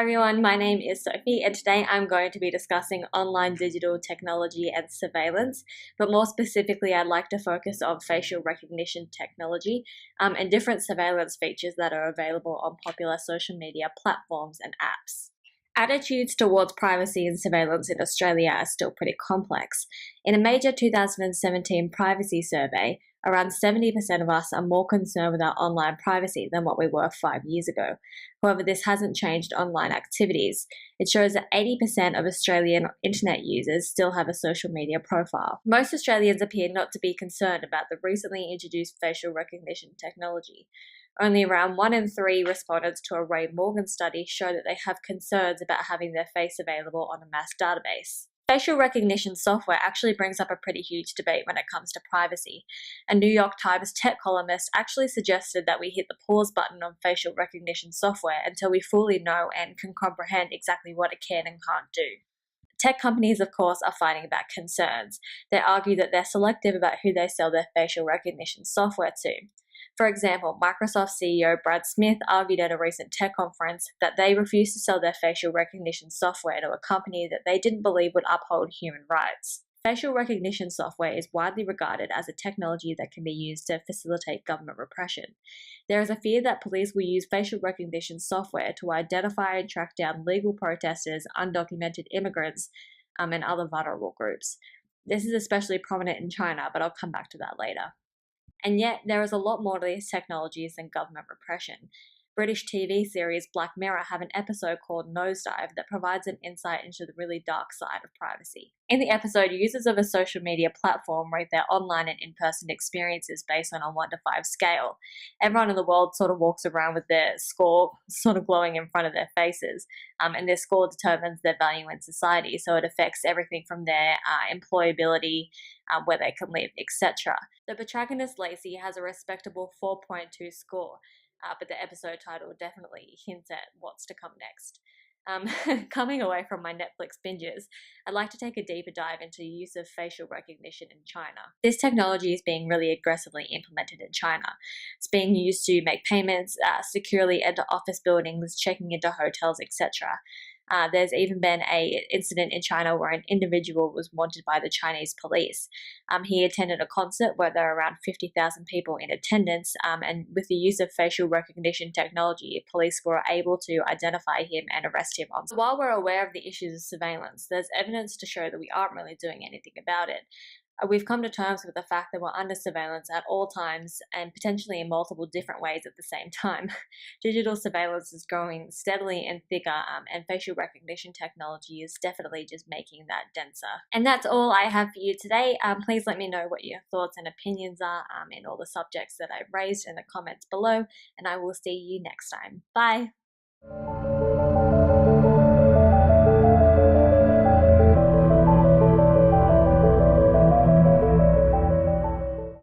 everyone, my name is Sophie and today I'm going to be discussing online digital technology and surveillance, but more specifically I'd like to focus on facial recognition technology and different surveillance features that are available on popular social media platforms and apps. Attitudes towards privacy and surveillance in Australia are still pretty complex. In a major 2017 privacy survey, around 70% of us are more concerned with our online privacy than what we were 5 years ago. However, this hasn't changed online activities. It shows that 80% of Australian internet users still have a social media profile. Most Australians appear not to be concerned about the recently introduced facial recognition technology. Only around 1 in 3 respondents to a Ray Morgan study show that they have concerns about having their face available on a mass database. Facial recognition software actually brings up a pretty huge debate when it comes to privacy. A New York Times tech columnist actually suggested that we hit the pause button on facial recognition software until we fully know and can comprehend exactly what it can and can't do. Tech companies, of course, are fighting back concerns. They argue that they're selective about who they sell their facial recognition software to. For example, Microsoft CEO Brad Smith argued at a recent tech conference that they refused to sell their facial recognition software to a company that they didn't believe would uphold human rights. Facial recognition software is widely regarded as a technology that can be used to facilitate government repression. There is a fear that police will use facial recognition software to identify and track down legal protesters, undocumented immigrants, and other vulnerable groups. This is especially prominent in China, but I'll come back to that later. And yet, there is a lot more to these technologies than government repression. British TV series Black Mirror have an episode called Nosedive that provides an insight into the really dark side of privacy. In the episode, users of a social media platform rate their online and in-person experiences based on a 1 to 5 scale. Everyone in the world sort of walks around with their score sort of glowing in front of their faces, and their score determines their value in society, so it affects everything from their employability, where they can live, etc. The protagonist Lacey has a respectable 4.2 score, but the episode title definitely hints at what's to come next. Coming away from my Netflix binges, I'd like to take a deeper dive into the use of facial recognition in China. This technology is being really aggressively implemented in China. It's being used to make payments, securely enter office buildings, checking into hotels, etc. There's even been an incident in China where an individual was wanted by the Chinese police. He attended a concert where there were around 50,000 people in attendance, and with the use of facial recognition technology, police were able to identify him and arrest him. So while we're aware of the issues of surveillance, there's evidence to show that we aren't really doing anything about it. We've come to terms with the fact that we're under surveillance at all times and potentially in multiple different ways at the same time. Digital surveillance is growing steadily and thicker, and facial recognition technology is definitely just making that denser. And that's all I have for you today. Please let me know what your thoughts and opinions are in all the subjects that I've raised in the comments below, and I will see you next time. Bye!